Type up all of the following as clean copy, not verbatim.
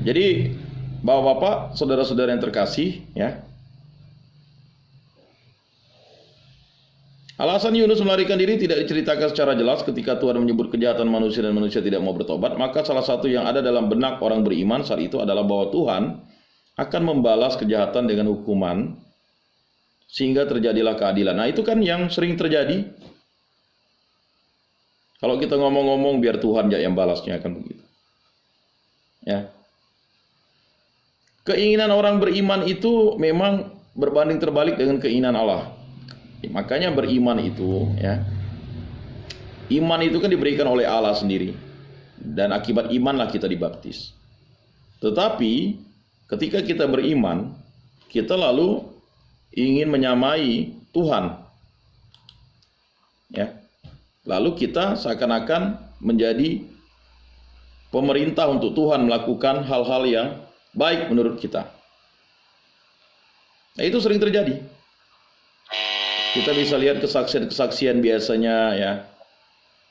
Jadi Bapak-bapak, saudara-saudara yang terkasih, ya. Alasan Yunus melarikan diri tidak diceritakan secara jelas ketika Tuhan menyebut kejahatan manusia dan manusia tidak mau bertobat. Maka salah satu yang ada dalam benak orang beriman saat itu adalah bahwa Tuhan akan membalas kejahatan dengan hukuman sehingga terjadilah keadilan. Nah, itu kan yang sering terjadi. Kalau kita ngomong-ngomong biar Tuhan yang balasnya, kan begitu. Ya. Keinginan orang beriman itu memang berbanding terbalik dengan keinginan Allah. Makanya beriman itu, ya, iman itu kan diberikan oleh Allah sendiri, dan akibat imanlah kita dibaptis. Tetapi ketika kita beriman, kita lalu ingin menyamai Tuhan, ya. Lalu kita seakan-akan menjadi pemerintah untuk Tuhan melakukan hal-hal yang baik menurut kita. Nah, itu sering terjadi. Kita bisa lihat kesaksian-kesaksian biasanya, ya.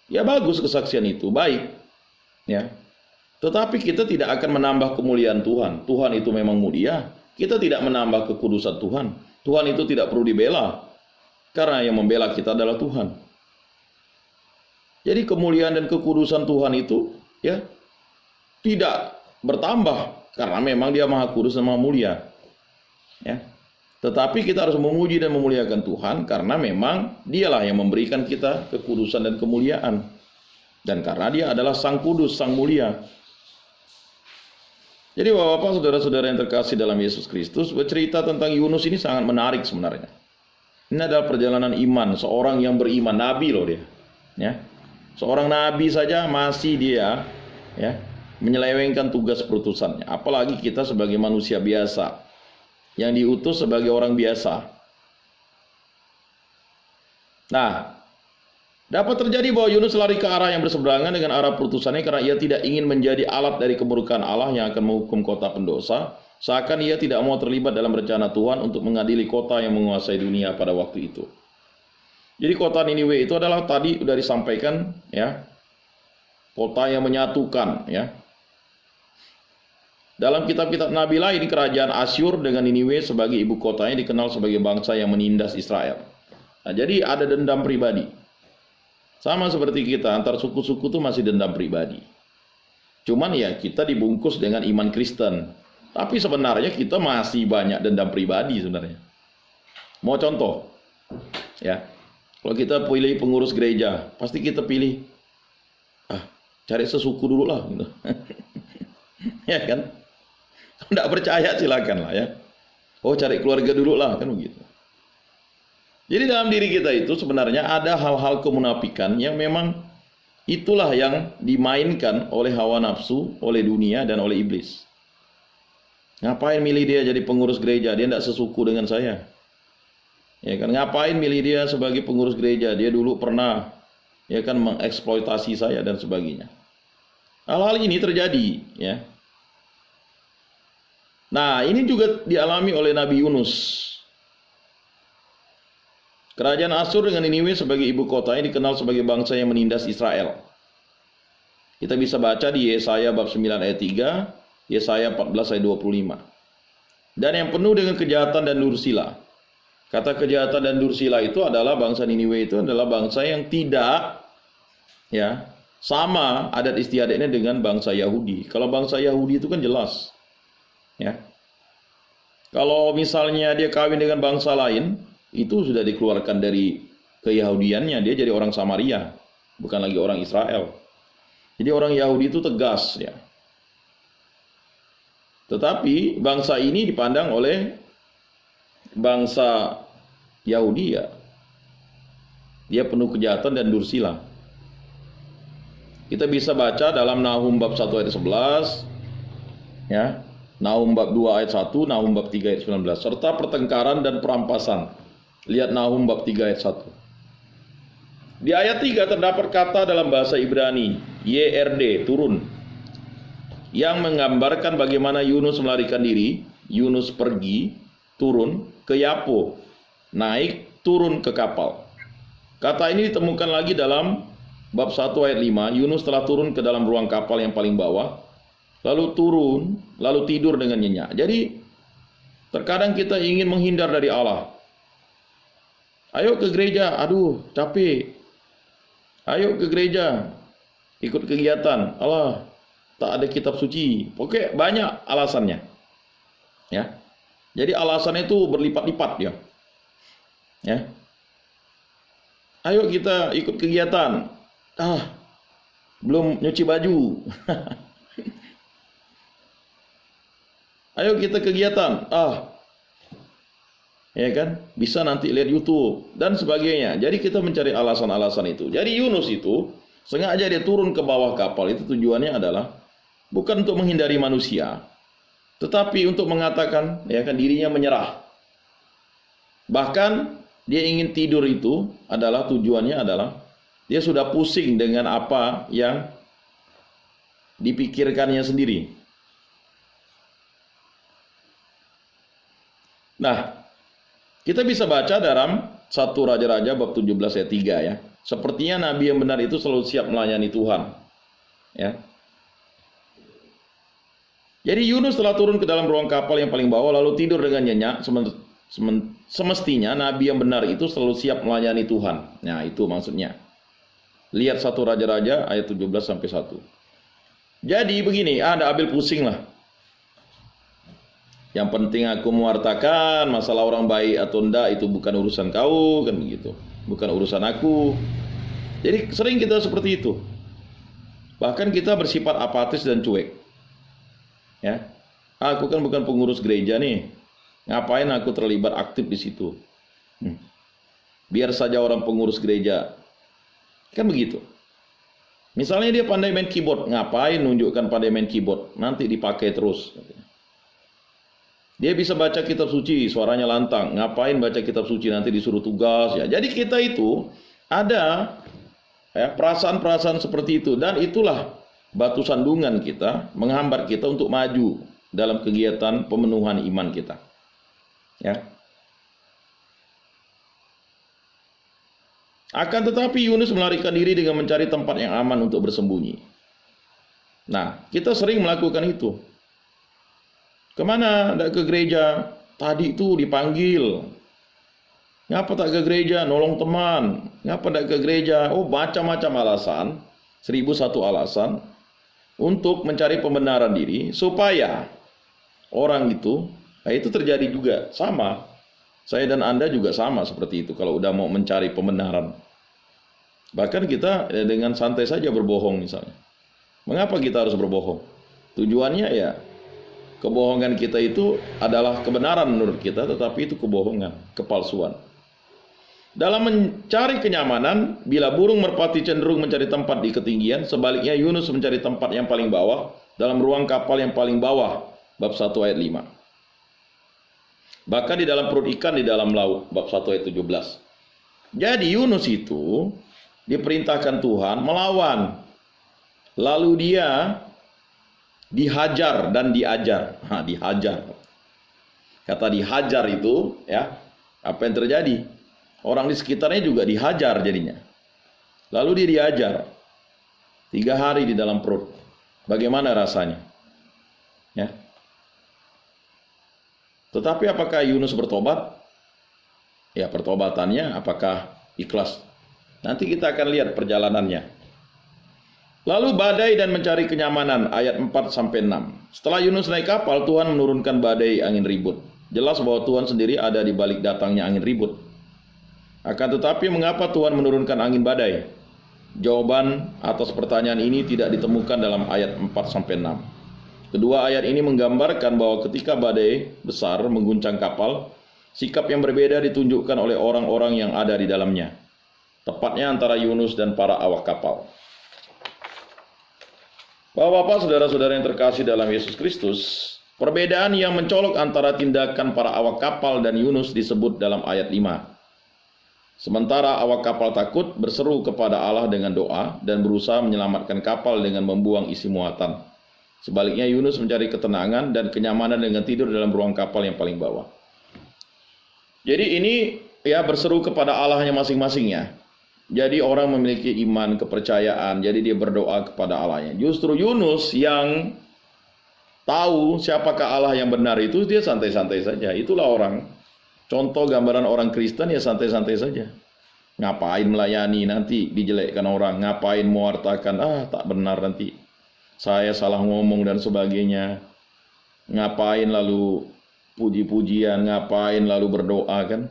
Ya bagus kesaksian itu, baik. Ya. Tetapi kita tidak akan menambah kemuliaan Tuhan. Tuhan itu memang mulia. Kita tidak menambah kekudusan Tuhan. Tuhan itu tidak perlu dibela. Karena yang membela kita adalah Tuhan. Jadi kemuliaan dan kekudusan Tuhan itu, ya, tidak bertambah karena memang Dia Maha Kudus dan Maha Mulia. Ya. Tetapi kita harus memuji dan memuliakan Tuhan karena memang Dialah yang memberikan kita kekudusan dan kemuliaan. Dan karena Dia adalah Sang Kudus, Sang Mulia. Jadi Bapak-bapak, saudara-saudara yang terkasih dalam Yesus Kristus, bercerita tentang Yunus ini sangat menarik sebenarnya. Ini adalah perjalanan iman seorang yang beriman, nabi loh dia. Ya. Seorang nabi saja masih dia, ya, menyelewengkan tugas perutusannya. Apalagi kita sebagai manusia biasa yang diutus sebagai orang biasa. Nah, dapat terjadi bahwa Yunus lari ke arah yang berseberangan dengan arah perutusannya karena ia tidak ingin menjadi alat dari kemurkaan Allah yang akan menghukum kota pendosa, seakan ia tidak mau terlibat dalam rencana Tuhan untuk mengadili kota yang menguasai dunia pada waktu itu. Jadi kota Niniwe itu adalah tadi sudah disampaikan, ya, kota yang menyatukan, ya. Dalam kitab-kitab Nabi lain, kerajaan Asyur dengan Niniwe sebagai ibu kotanya dikenal sebagai bangsa yang menindas Israel. Nah, jadi ada dendam pribadi. Sama seperti kita, antar suku-suku itu masih dendam pribadi. Cuman ya kita dibungkus dengan iman Kristen. Tapi sebenarnya kita masih banyak dendam pribadi sebenarnya. Mau contoh? Ya. Kalau kita pilih pengurus gereja, pasti kita pilih cari sesuku dulu lah gitu. Ya kan? Tidak percaya silakan lah, ya. Oh, cari keluarga dulu lah, kan begitu. Jadi dalam diri kita itu sebenarnya ada hal-hal kemunafikan yang memang itulah yang dimainkan oleh hawa nafsu, oleh dunia dan oleh iblis. Ngapain milih dia jadi pengurus gereja? Dia tidak sesuku dengan saya. Ya kan? Ngapain milih dia sebagai pengurus gereja? Dia dulu pernah, ya kan, mengeksploitasi saya dan sebagainya. Hal-hal ini terjadi, ya. Nah, ini juga dialami oleh Nabi Yunus. Kerajaan Asyur dengan Niniwe sebagai ibu kotanya dikenal sebagai bangsa yang menindas Israel. Kita bisa baca di Yesaya bab 9 ayat 3, Yesaya 14 ayat 25. Dan yang penuh dengan kejahatan dan dursila. Kata kejahatan dan dursila itu adalah bangsa Niniwe itu adalah bangsa yang tidak, ya, sama adat istiadatnya dengan bangsa Yahudi. Kalau bangsa Yahudi itu kan jelas. Ya. Kalau misalnya dia kawin dengan bangsa lain, itu sudah dikeluarkan dari keyahudiannya, dia jadi orang Samaria, bukan lagi orang Israel. Jadi orang Yahudi itu tegas, ya. Tetapi bangsa ini dipandang oleh bangsa Yahudi, ya, dia penuh kejahatan dan dursila. Kita bisa baca dalam Nahum bab 1 ayat 11, ya. Nahum bab 2 ayat 1, Nahum bab 3 ayat 19, serta pertengkaran dan perampasan. Lihat Nahum bab 3 ayat 1. Di ayat 3 terdapat kata dalam bahasa Ibrani, YRD, turun, yang menggambarkan bagaimana Yunus melarikan diri. Yunus pergi, turun ke Yapo, naik, turun ke kapal. Kata ini ditemukan lagi dalam bab 1 ayat 5, Yunus telah turun ke dalam ruang kapal yang paling bawah. lalu turun, lalu tidur dengan nyenyak. Jadi terkadang kita ingin menghindar dari Allah. Ayo ke gereja, aduh capek. Ayo ke gereja, ikut kegiatan. Allah, tak ada kitab suci. Oke, banyak alasannya. Ya. Jadi alasannya itu berlipat-lipat ya. Ya. Ayo kita ikut kegiatan. Belum nyuci baju. Ayo kita kegiatan. Ya kan? Bisa nanti lihat YouTube dan sebagainya. Jadi kita mencari alasan-alasan itu. Jadi Yunus itu sengaja dia turun ke bawah kapal, itu tujuannya adalah bukan untuk menghindari manusia, tetapi untuk mengatakan ya kan dirinya menyerah. Bahkan dia ingin tidur itu adalah tujuannya adalah dia sudah pusing dengan apa yang dipikirkannya sendiri. Nah, kita bisa baca dalam 1 Raja-Raja bab 17 ayat 3 ya. Sepertinya nabi yang benar itu selalu siap melayani Tuhan. Ya. Jadi Yunus telah turun ke dalam ruang kapal yang paling bawah lalu tidur dengan nyenyak. Semestinya nabi yang benar itu selalu siap melayani Tuhan. Nah, itu maksudnya. Lihat 1 Raja-Raja ayat 17 sampai 1. Jadi begini, Anda ambil pusing lah. Yang penting aku mewartakan, masalah orang baik atau enggak itu bukan urusan kau, kan begitu. Bukan urusan aku. Jadi sering kita seperti itu. Bahkan kita bersifat apatis dan cuek. Ya. Aku kan bukan pengurus gereja nih. Ngapain aku terlibat aktif di situ? Biar saja orang pengurus gereja. Kan begitu. Misalnya dia pandai main keyboard, ngapain nunjukkan pandai main keyboard? Nanti dipakai terus. Dia bisa baca kitab suci, suaranya lantang. Ngapain baca kitab suci, nanti disuruh tugas ya. Jadi kita itu ada ya, perasaan-perasaan seperti itu. Dan itulah batu sandungan kita, menghambat kita untuk maju dalam kegiatan pemenuhan iman kita. Ya. Akan tetapi Yunus melarikan diri dengan mencari tempat yang aman untuk bersembunyi. Nah, kita sering melakukan itu. Kemana? Tidak ke gereja. Tadi itu dipanggil. Ngapa tak ke gereja? Nolong teman. Ngapa tidak ke gereja? Oh, macam-macam alasan. 1001 alasan. Untuk mencari pembenaran diri. Supaya orang itu, nah itu terjadi juga. Sama. Saya dan Anda juga sama seperti itu. Kalau udah mau mencari pembenaran. Bahkan kita dengan santai saja berbohong misalnya. Mengapa kita harus berbohong? Tujuannya ya, kebohongan kita itu adalah kebenaran menurut kita, tetapi itu kebohongan, kepalsuan. Dalam mencari kenyamanan, bila burung merpati cenderung mencari tempat di ketinggian, sebaliknya Yunus mencari tempat yang paling bawah, dalam ruang kapal yang paling bawah, bab 1 ayat 5. Bahkan di dalam perut ikan di dalam laut, bab 1 ayat 17. Jadi Yunus itu diperintahkan Tuhan melawan. Lalu dia dihajar dan diajar. Dihajar. Kata dihajar itu, ya, apa yang terjadi? Orang di sekitarnya juga dihajar jadinya. Lalu dia diajar 3 hari di dalam perut. Bagaimana rasanya? Ya. Tetapi apakah Yunus bertobat? Ya, pertobatannya apakah ikhlas? Nanti kita akan lihat perjalanannya. Lalu badai dan mencari kenyamanan, ayat 4-6. Setelah Yunus naik kapal, Tuhan menurunkan badai angin ribut. Jelas bahwa Tuhan sendiri ada di balik datangnya angin ribut. Akan tetapi mengapa Tuhan menurunkan angin badai? Jawaban atas pertanyaan ini tidak ditemukan dalam ayat 4-6. Kedua ayat ini menggambarkan bahwa ketika badai besar mengguncang kapal, sikap yang berbeda ditunjukkan oleh orang-orang yang ada di dalamnya. Tepatnya antara Yunus dan para awak kapal. Bapak-bapak, saudara-saudara yang terkasih dalam Yesus Kristus, perbedaan yang mencolok antara tindakan para awak kapal dan Yunus disebut dalam ayat 5. Sementara awak kapal takut berseru kepada Allah dengan doa dan berusaha menyelamatkan kapal dengan membuang isi muatan. Sebaliknya Yunus mencari ketenangan dan kenyamanan dengan tidur dalam ruang kapal yang paling bawah. Jadi ini ya berseru kepada Allahnya masing-masing ya. Jadi orang memiliki iman, kepercayaan, jadi dia berdoa kepada Allahnya. Justru Yunus yang tahu siapakah Allah yang benar itu, dia santai-santai saja. Itulah orang. Contoh gambaran orang Kristen ya santai-santai saja. Ngapain melayani, nanti dijelekkan orang. Ngapain mewartakan, tak benar nanti saya salah ngomong dan sebagainya. Ngapain lalu puji-pujian, ngapain lalu berdoa kan.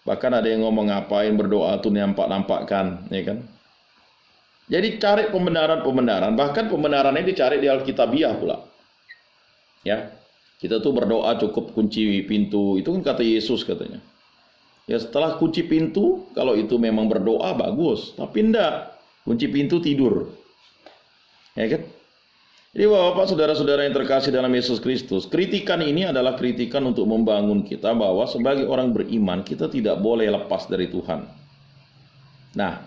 Bahkan ada yang ngomong ngapain berdoa tuh nampak-nampakkan, ya kan. Jadi cari pembenaran-pembenaran, bahkan pembenarannya dicari di Alkitabiah pula. Ya, kita tuh berdoa cukup kunci pintu, itu kan kata Yesus katanya. Ya setelah kunci pintu, kalau itu memang berdoa bagus, tapi enggak, kunci pintu tidur. Ya kan? Jadi Bapak, saudara-saudara yang terkasih dalam Yesus Kristus, kritikan ini adalah kritikan untuk membangun kita bahwa sebagai orang beriman, kita tidak boleh lepas dari Tuhan. Nah,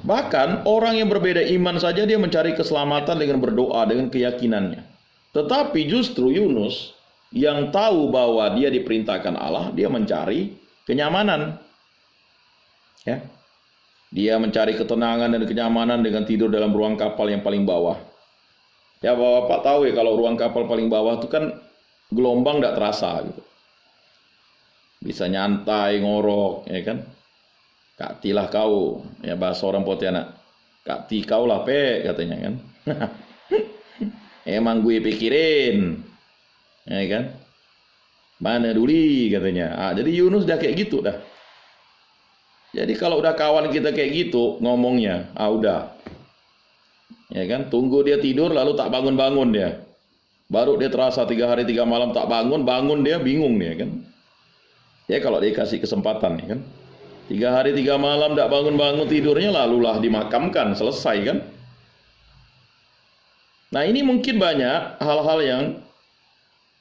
bahkan orang yang berbeda iman saja dia mencari keselamatan dengan berdoa, dengan keyakinannya. Tetapi justru Yunus yang tahu bahwa dia diperintahkan Allah, dia mencari kenyamanan. Ya. Dia mencari ketenangan dan kenyamanan dengan tidur dalam ruang kapal yang paling bawah. Ya Bapak tahu ya, kalau ruang kapal paling bawah itu kan gelombang tidak terasa gitu. Bisa nyantai, ngorok, ya kan. Kaktilah kau, ya bahasa orang Pontianak. Kakti kau lah pe, katanya kan. Emang gue pikirin, ya kan. Mana duli katanya. Jadi Yunus udah kayak gitu dah. Jadi kalau udah kawan kita kayak gitu ngomongnya, udah. Ya kan, tunggu dia tidur lalu tak bangun-bangun dia. Baru dia terasa 3 hari 3 malam tak bangun, bangun dia bingung dia kan. Ya kalau dia kasih kesempatan ya kan. 3 hari 3 malam tak bangun-bangun tidurnya, lalulah dimakamkan, selesai kan. Nah, ini mungkin banyak hal-hal yang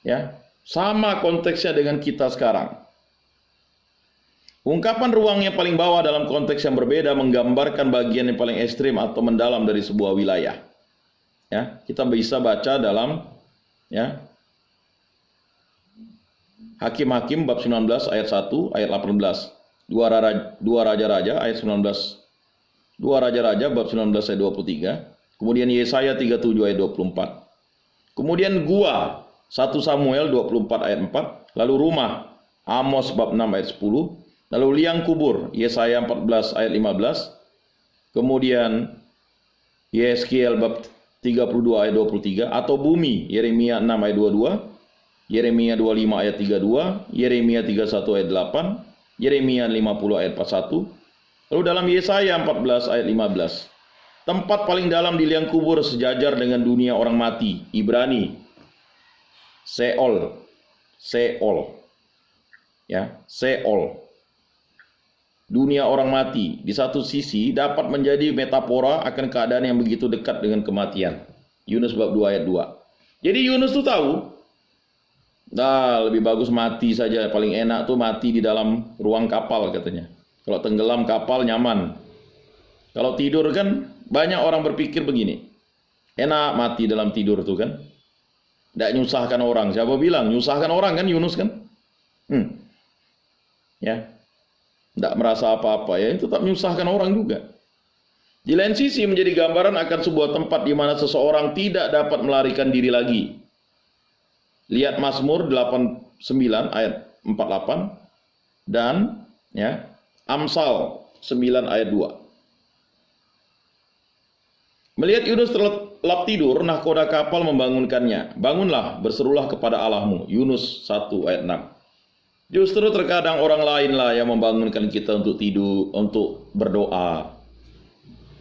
ya sama konteksnya dengan kita sekarang. Ungkapan ruang yang paling bawah dalam konteks yang berbeda menggambarkan bagian yang paling ekstrim atau mendalam dari sebuah wilayah. Ya, kita bisa baca dalam ya Hakim-Hakim bab 19 ayat 1 ayat 18. Dua raja-raja ayat 19. Dua raja-raja bab 19 ayat 23. Kemudian Yesaya 37 ayat 24. Kemudian Gua 1 Samuel 24 ayat 4. Lalu rumah Amos bab 6 ayat 10. Lalu liang kubur, Yesaya 14 ayat 15. Kemudian Yeskiel bab 32 ayat 23. Atau bumi, Yeremia 6 ayat 22. Yeremia 25 ayat 32. Yeremia 31 ayat 8. Yeremia 50 ayat 41. Lalu dalam Yesaya 14 ayat 15. Tempat paling dalam di liang kubur sejajar dengan dunia orang mati, Ibrani, Seol. Seol. Ya, Seol. Dunia orang mati di satu sisi dapat menjadi metafora akan keadaan yang begitu dekat dengan kematian. Yunus bab 2 ayat 2. Jadi Yunus tuh tahu, lebih bagus mati saja, paling enak tuh mati di dalam ruang kapal katanya. Kalau tenggelam kapal nyaman. Kalau tidur kan banyak orang berpikir begini. Enak mati dalam tidur tuh kan. Tidak nyusahkan orang. Siapa bilang nyusahkan orang kan Yunus kan? Ya. Tidak merasa apa-apa ya, itu tetap menyusahkan orang juga. Di lain sisi menjadi gambaran akan sebuah tempat di mana seseorang tidak dapat melarikan diri lagi. Lihat Mazmur 89 ayat 48 dan ya Amsal 9 ayat 2. Melihat Yunus terlelap tidur, nahkoda kapal membangunkannya. Bangunlah, berserulah kepada Allahmu. Yunus 1 ayat 6. Justru terkadang orang lainlah yang membangunkan kita untuk tidur, untuk berdoa.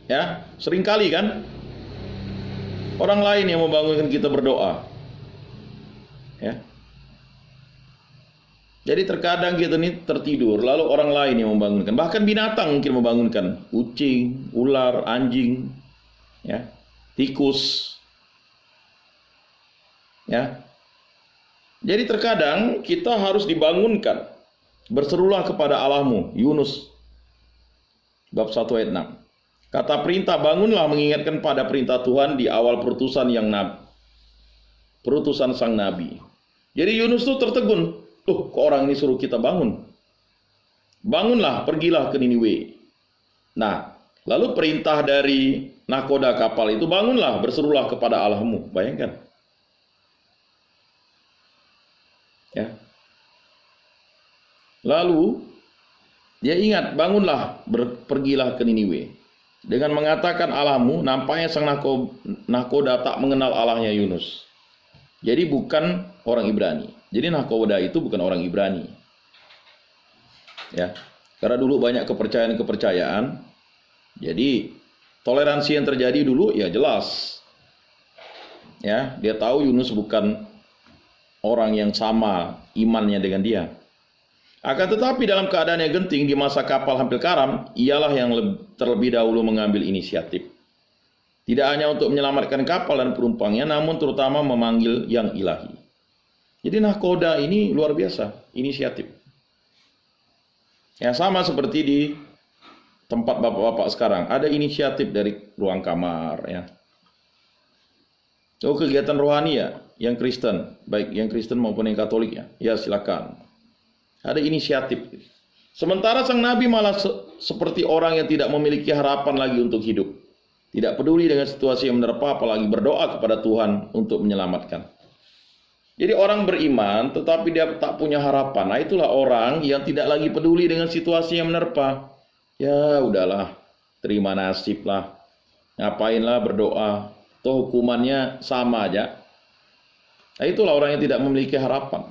Ya, seringkali kan orang lain yang membangunkan kita berdoa. Ya. Jadi terkadang kita ini tertidur, lalu orang lain yang membangunkan. Bahkan binatang mungkin membangunkan, kucing, ular, anjing, ya, tikus. Ya. Jadi terkadang kita harus dibangunkan. Berserulah kepada Allahmu. Yunus bab 1 ayat 6. Kata perintah bangunlah mengingatkan pada perintah Tuhan di awal perutusan sang nabi. Jadi Yunus tuh tertegun. Kok orang ini suruh kita bangun? Bangunlah, pergilah ke Niniwe. Nah, Lalu perintah dari nahkoda kapal itu, bangunlah, berserulah kepada Allahmu. Bayangkan. Ya. Lalu dia ingat, bangunlah, pergilah ke Niniwe. Dengan mengatakan Allahmu, nampaknya sang nahkoda tak mengenal Allahnya Yunus. Jadi bukan orang Ibrani. Jadi nahkoda itu bukan orang Ibrani. Ya. Karena dulu banyak kepercayaan-kepercayaan. Jadi toleransi yang terjadi dulu ya jelas. Ya, dia tahu Yunus bukan orang yang sama imannya dengan dia. Akan tetapi dalam keadaan yang genting di masa kapal hampir karam, ialah yang terlebih dahulu mengambil inisiatif. Tidak hanya untuk menyelamatkan kapal dan penumpangnya, namun terutama memanggil yang ilahi. Jadi nahkoda ini luar biasa, inisiatif. Ya, sama seperti di tempat bapak-bapak sekarang, ada inisiatif dari ruang kamar. Ya. Oh, kegiatan rohani ya, yang Kristen, baik yang Kristen maupun yang Katolik ya silakan. Ada inisiatif. Sementara sang nabi malah seperti orang yang tidak memiliki harapan lagi untuk hidup. Tidak peduli dengan situasi yang menerpa, apalagi berdoa kepada Tuhan untuk menyelamatkan. Jadi orang beriman tetapi dia tak punya harapan. Nah, itulah orang yang tidak lagi peduli dengan situasi yang menerpa. Ya udahlah, terima nasib lah. Ngapainlah berdoa, toh hukumannya sama aja. Nah, itulah orang yang tidak memiliki harapan.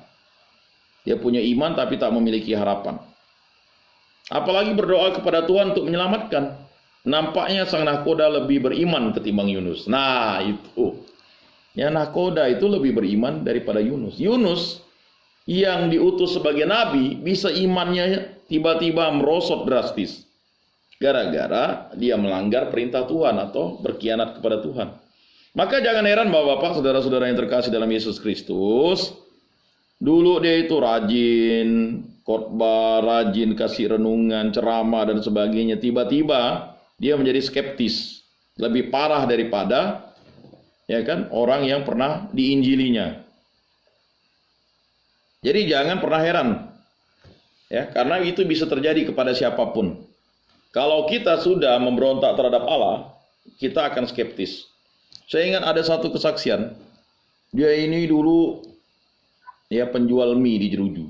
Dia punya iman tapi tak memiliki harapan. Apalagi berdoa kepada Tuhan untuk menyelamatkan. Nampaknya sang nahkoda lebih beriman ketimbang Yunus. Nah itu. Ya, nahkoda itu lebih beriman daripada Yunus. Yunus yang diutus sebagai nabi bisa imannya tiba-tiba merosot drastis. Gara-gara dia melanggar perintah Tuhan atau berkhianat kepada Tuhan. Maka jangan heran Bapak-bapak, saudara-saudara yang terkasih dalam Yesus Kristus. Dulu dia itu rajin khotbah, rajin kasih renungan, ceramah dan sebagainya. Tiba-tiba dia menjadi skeptis, lebih parah daripada ya kan orang yang pernah diinjilinya. Jadi jangan pernah heran, ya, karena itu bisa terjadi kepada siapapun. Kalau kita sudah memberontak terhadap Allah, kita akan skeptis. Saya ingat ada satu kesaksian, dia ini dulu ya penjual mie di Jeruju.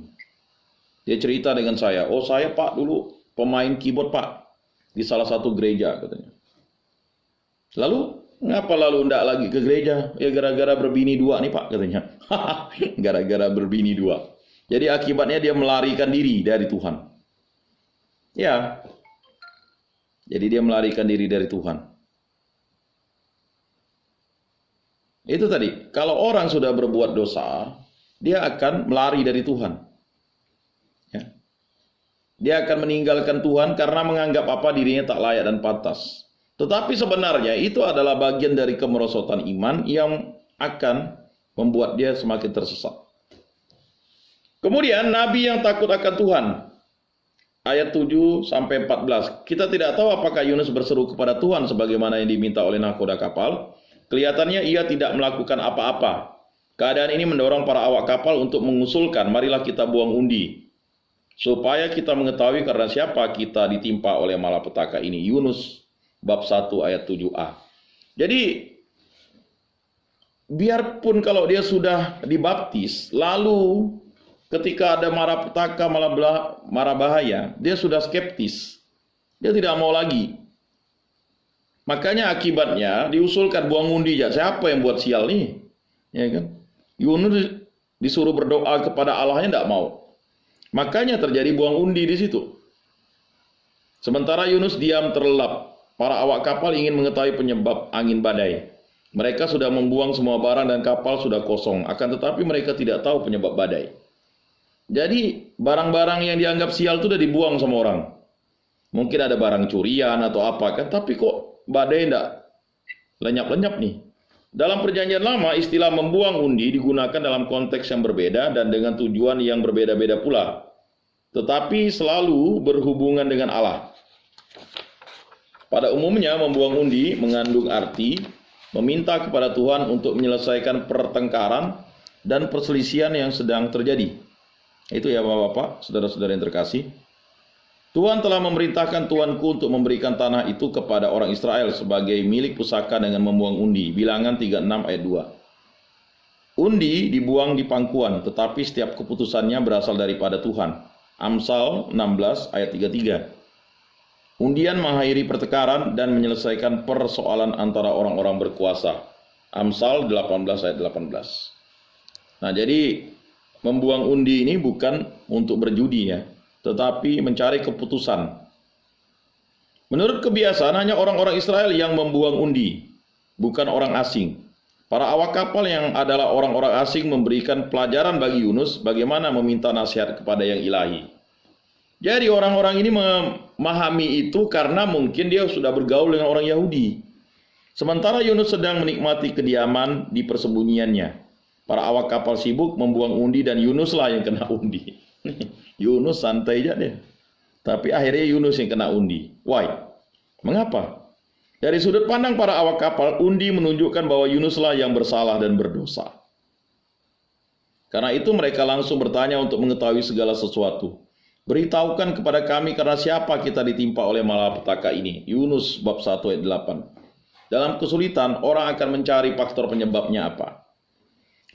Dia cerita dengan saya, oh saya Pak dulu pemain keyboard Pak di salah satu gereja katanya. Lalu ngapa lalu ndak lagi ke gereja? Ya gara-gara berbini dua nih Pak katanya. Gara-gara berbini dua. Jadi akibatnya dia melarikan diri dari Tuhan. Ya. Jadi dia melarikan diri dari Tuhan. Itu tadi, kalau orang sudah berbuat dosa, dia akan melari dari Tuhan. Ya. Dia akan meninggalkan Tuhan karena menganggap apa dirinya tak layak dan pantas. Tetapi sebenarnya itu adalah bagian dari kemerosotan iman yang akan membuat dia semakin tersesat. Kemudian Nabi yang takut akan Tuhan. Ayat 7 sampai 14. Kita tidak tahu apakah Yunus berseru kepada Tuhan sebagaimana yang diminta oleh nahkoda kapal. Kelihatannya ia tidak melakukan apa-apa. Keadaan ini mendorong para awak kapal untuk mengusulkan, marilah kita buang undi. Supaya kita mengetahui karena siapa kita ditimpa oleh malapetaka ini. Yunus bab 1 ayat 7a. Jadi, biarpun kalau dia sudah dibaptis, lalu ketika ada malapetaka, mara bahaya, dia sudah skeptis. Dia tidak mau lagi. Makanya akibatnya diusulkan buang undi. Ya, siapa yang buat sial nih? Ya kan? Yunus disuruh berdoa kepada Allahnya tidak mau. Makanya terjadi buang undi di situ. Sementara Yunus diam terlelap. Para awak kapal ingin mengetahui penyebab angin badai. Mereka sudah membuang semua barang dan kapal sudah kosong. Akan tetapi mereka tidak tahu penyebab badai. Jadi barang-barang yang dianggap sial itu sudah dibuang sama orang. Mungkin ada barang curian atau apa kan. Tapi kok badai tidak lenyap-lenyap nih. Dalam perjanjian lama, istilah membuang undi digunakan dalam konteks yang berbeda dan dengan tujuan yang berbeda-beda pula. Tetapi selalu berhubungan dengan Allah. Pada umumnya, membuang undi mengandung arti meminta kepada Tuhan untuk menyelesaikan pertengkaran dan perselisihan yang sedang terjadi. Itu ya Bapak-bapak, saudara-saudara yang terkasih. Tuhan telah memerintahkan tuanku untuk memberikan tanah itu kepada orang Israel sebagai milik pusaka dengan membuang undi. Bilangan 36 ayat 2. Undi dibuang di pangkuan, tetapi setiap keputusannya berasal daripada Tuhan. Amsal 16 ayat 33. Undian mengakhiri pertengkaran dan menyelesaikan persoalan antara orang-orang berkuasa. Amsal 18 ayat 18. Nah, jadi membuang undi ini bukan untuk berjudi ya, tetapi mencari keputusan. Menurut kebiasaan hanya orang-orang Israel yang membuang undi, bukan orang asing. Para awak kapal yang adalah orang-orang asing memberikan pelajaran bagi Yunus bagaimana meminta nasihat kepada yang ilahi. Jadi orang-orang ini memahami itu karena mungkin dia sudah bergaul dengan orang Yahudi. Sementara Yunus sedang menikmati kediaman di persembunyiannya. Para awak kapal sibuk membuang undi dan Yunuslah yang kena undi. Yunus santai aja deh. Tapi akhirnya Yunus yang kena undi. Why? Mengapa? Dari sudut pandang para awak kapal, undi menunjukkan bahwa Yunuslah yang bersalah dan berdosa. Karena itu mereka langsung bertanya untuk mengetahui segala sesuatu. Beritahukan kepada kami karena siapa kita ditimpa oleh malapetaka ini. Yunus bab 1 ayat 8. Dalam kesulitan, orang akan mencari faktor penyebabnya apa.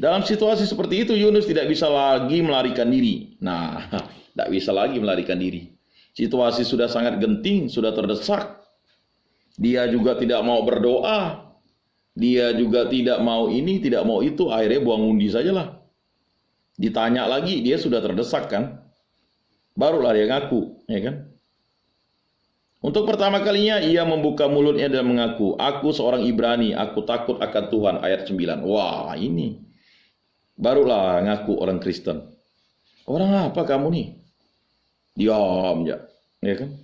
Dalam situasi seperti itu, Yunus tidak bisa lagi melarikan diri. Nah, tidak bisa lagi melarikan diri. Situasi sudah sangat genting, sudah terdesak. Dia juga tidak mau berdoa. Dia juga tidak mau ini, tidak mau itu. Akhirnya buang undi sajalah. Ditanya lagi, dia sudah terdesak kan. Barulah dia ngaku, ya kan. Untuk pertama kalinya ia membuka mulutnya dan mengaku, aku seorang Ibrani, aku takut akan Tuhan. Ayat 9. Wah, ini barulah ngaku orang Kristen. Orang apa kamu nih? Diam ya kan?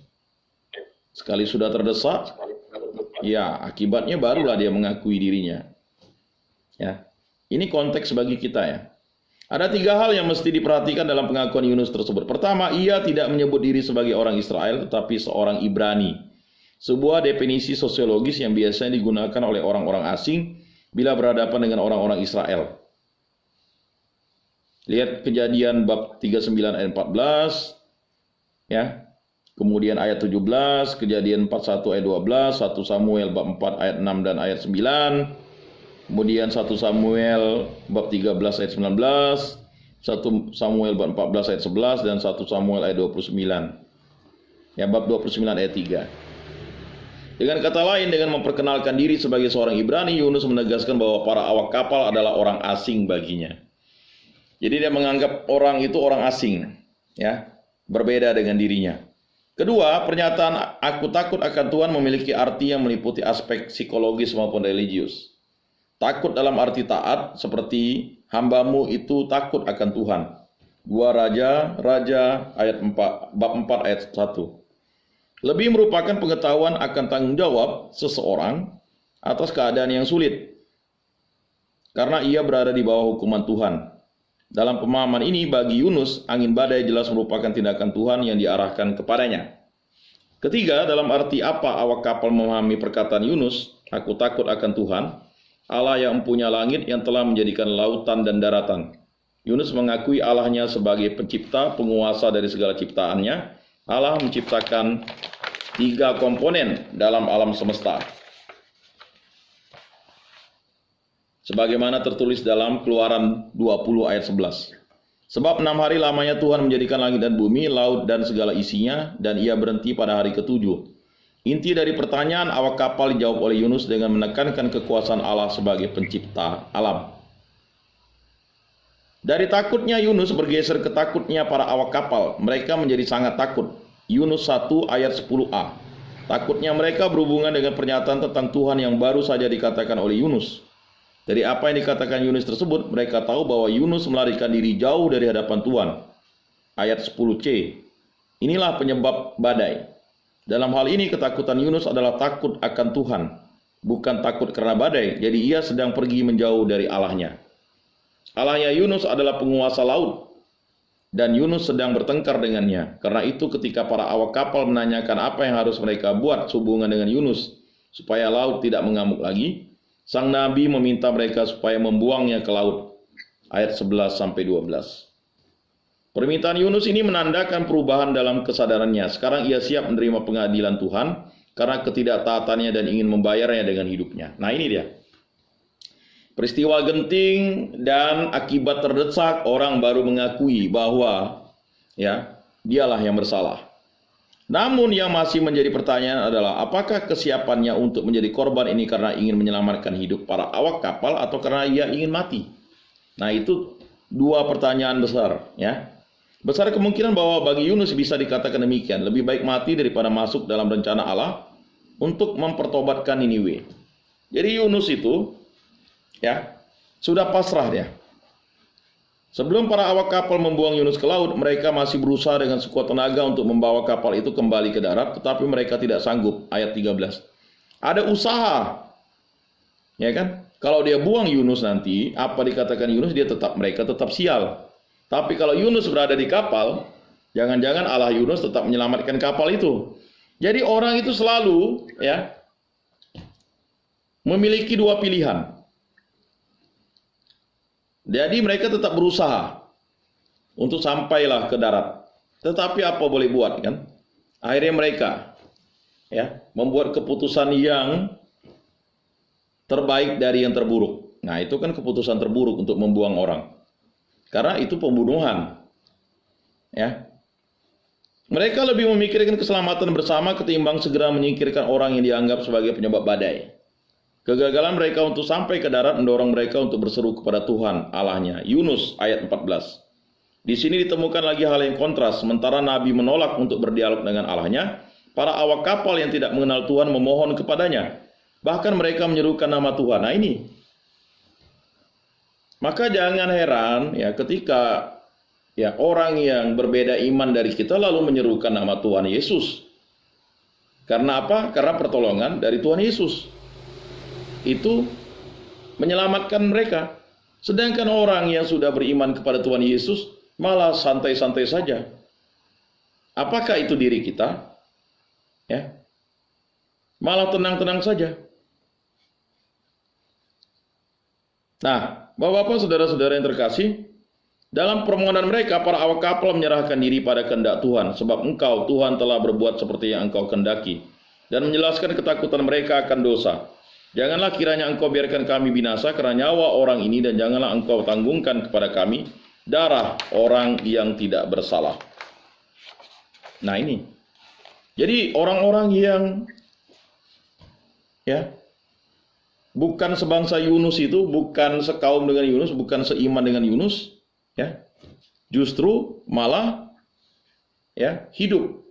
Sekali sudah terdesak, ya akibatnya barulah dia mengakui dirinya. Ya, ini konteks bagi kita ya. Ada 3 hal yang mesti diperhatikan dalam pengakuan Yunus tersebut. Pertama, ia tidak menyebut diri sebagai orang Israel, tetapi seorang Ibrani. Sebuah definisi sosiologis yang biasanya digunakan oleh orang-orang asing bila berhadapan dengan orang-orang Israel. Lihat Kejadian bab 39 ayat 14, ya. Kemudian ayat 17, Kejadian 41 ayat 12, 1 Samuel bab 4 ayat 6 dan ayat 9. Kemudian 1 Samuel bab 13 ayat 19, 1 Samuel bab 14 ayat 11, dan 1 Samuel ayat 29. Ya, bab 29 ayat 3. Dengan kata lain, dengan memperkenalkan diri sebagai seorang Ibrani, Yunus menegaskan bahwa para awak kapal adalah orang asing baginya. Jadi dia menganggap orang itu orang asing, ya, berbeda dengan dirinya. Kedua, pernyataan aku takut akan Tuhan memiliki arti yang meliputi aspek psikologis maupun religius. Takut dalam arti taat, seperti hambamu itu takut akan Tuhan. 2 Raja ayat 4, bab 4 ayat 1. Lebih merupakan pengetahuan akan tanggung jawab seseorang atas keadaan yang sulit, karena ia berada di bawah hukuman Tuhan. Dalam pemahaman ini, bagi Yunus, angin badai jelas merupakan tindakan Tuhan yang diarahkan kepadanya. Ketiga, dalam arti apa awak kapal memahami perkataan Yunus, aku takut akan Tuhan, Allah yang mempunyai langit yang telah menjadikan lautan dan daratan. Yunus mengakui Allahnya sebagai pencipta, penguasa dari segala ciptaannya. Allah menciptakan 3 komponen dalam alam semesta. Sebagaimana tertulis dalam Keluaran 20 ayat 11. Sebab 6 hari lamanya Tuhan menjadikan langit dan bumi, laut dan segala isinya, dan ia berhenti pada hari ke-7. Inti dari pertanyaan awak kapal dijawab oleh Yunus dengan menekankan kekuasaan Allah sebagai pencipta alam. Dari takutnya Yunus bergeser ke takutnya para awak kapal. Mereka menjadi sangat takut. Yunus 1 ayat 10a. Takutnya mereka berhubungan dengan pernyataan tentang Tuhan yang baru saja dikatakan oleh Yunus. Dari apa yang dikatakan Yunus tersebut, mereka tahu bahwa Yunus melarikan diri jauh dari hadapan Tuhan. Ayat 10c. Inilah penyebab badai. Dalam hal ini ketakutan Yunus adalah takut akan Tuhan, bukan takut karena badai. Jadi ia sedang pergi menjauh dari Allahnya. Allahnya Yunus adalah penguasa laut, dan Yunus sedang bertengkar dengannya. Karena itu ketika para awak kapal menanyakan apa yang harus mereka buat sehubungan dengan Yunus, supaya laut tidak mengamuk lagi, sang nabi meminta mereka supaya membuangnya ke laut. Ayat 11-12. Permintaan Yunus ini menandakan perubahan dalam kesadarannya. Sekarang ia siap menerima pengadilan Tuhan karena ketidaktaatannya dan ingin membayarnya dengan hidupnya. Nah, ini dia. Peristiwa genting dan akibat terdesak, orang baru mengakui bahwa dialah yang bersalah. Namun yang masih menjadi pertanyaan adalah apakah kesiapannya untuk menjadi korban ini karena ingin menyelamatkan hidup para awak kapal atau karena ia ingin mati? Nah, itu dua pertanyaan besar, ya. Besar kemungkinan bahwa bagi Yunus bisa dikatakan demikian, lebih baik mati daripada masuk dalam rencana Allah untuk mempertobatkan Niniwe. Jadi Yunus itu sudah pasrah dia. Sebelum para awak kapal membuang Yunus ke laut, mereka masih berusaha dengan sekuat tenaga untuk membawa kapal itu kembali ke darat, tetapi mereka tidak sanggup. Ayat 13. Ada usaha. Ya kan? Kalau dia buang Yunus nanti, apa dikatakan Yunus, mereka tetap sial. Tapi kalau Yunus berada di kapal, jangan-jangan Allah Yunus tetap menyelamatkan kapal itu. Jadi orang itu selalu memiliki dua pilihan. Jadi mereka tetap berusaha untuk sampailah ke darat. Tetapi apa boleh buat kan? Akhirnya mereka membuat keputusan yang terbaik dari yang terburuk. Nah, itu kan keputusan terburuk untuk membuang orang. Karena itu pembunuhan. Mereka lebih memikirkan keselamatan bersama ketimbang segera menyingkirkan orang yang dianggap sebagai penyebab badai. Kegagalan mereka untuk sampai ke darat mendorong mereka untuk berseru kepada Tuhan Allahnya. Yunus ayat 14. Di sini ditemukan lagi hal yang kontras. Sementara Nabi menolak untuk berdialog dengan Allahnya, para awak kapal yang tidak mengenal Tuhan memohon kepadanya. Bahkan mereka menyerukan nama Tuhan. Nah, ini. Maka jangan heran ketika orang yang berbeda iman dari kita lalu menyerukan nama Tuhan Yesus. Karena apa? Karena pertolongan dari Tuhan Yesus. Itu menyelamatkan mereka. Sedangkan orang yang sudah beriman kepada Tuhan Yesus malah santai-santai saja. Apakah itu diri kita? Malah tenang-tenang saja. Nah, Bapak-bapak, saudara-saudara yang terkasih, dalam permohonan mereka, para awak kapal menyerahkan diri pada kehendak Tuhan, sebab Engkau, Tuhan, telah berbuat seperti yang Engkau kehendaki, dan menjelaskan ketakutan mereka akan dosa. Janganlah kiranya Engkau biarkan kami binasa karena nyawa orang ini, dan janganlah Engkau tanggungkan kepada kami darah orang yang tidak bersalah. Nah, ini. Jadi orang-orang yang bukan sebangsa Yunus itu, bukan sekaum dengan Yunus, bukan seiman dengan Yunus, justru malah hidup.